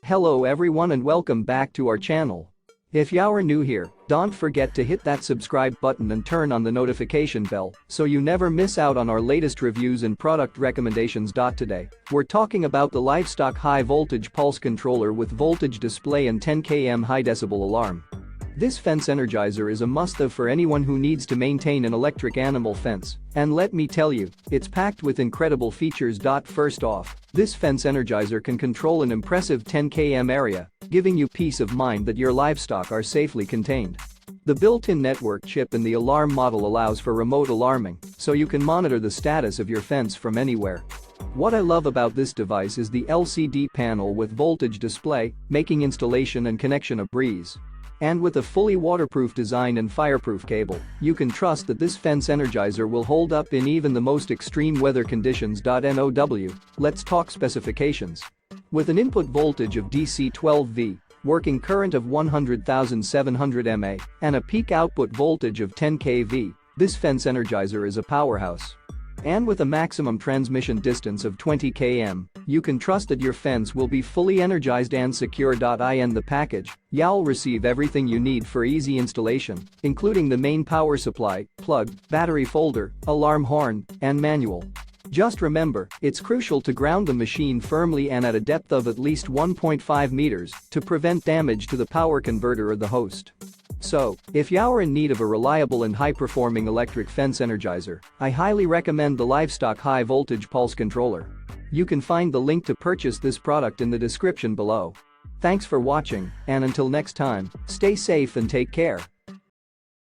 Hello everyone and welcome back to our channel. If you're new here, don't forget to hit that subscribe button and turn on the notification bell so you never miss out on our latest reviews and product recommendations. Today, we're talking about the Livestock high voltage pulse controller with voltage display and 10 km high decibel alarm. This fence energizer is a must-have for anyone who needs to maintain an electric animal fence, and let me tell you, it's packed with incredible features. First off, this fence energizer can control an impressive 10 km area, giving you peace of mind that your livestock are safely contained. The built-in network chip in the alarm model allows for remote alarming, so you can monitor the status of your fence from anywhere. What I love about this device is the LCD panel with voltage display, making installation and connection a breeze. And with a fully waterproof design and fireproof cable, you can trust that this fence energizer will hold up in even the most extreme weather conditions. Now, let's talk specifications. With an input voltage of DC 12V, working current of 100,700 mA, and a peak output voltage of 10 kV, this fence energizer is a powerhouse. And with a maximum transmission distance of 20 km, you can trust that your fence will be fully energized and secure. In the package, you'll receive everything you need for easy installation, including the main power supply, plug, battery folder, alarm horn, and manual. Just remember, it's crucial to ground the machine firmly and at a depth of at least 1.5 meters to prevent damage to the power converter or the host. So, if you're in need of a reliable and high-performing electric fence energizer, I highly recommend the Livestock high voltage pulse controller. You can find the link to purchase this product in the description below. Thanks for watching, and until next time, stay safe and take care.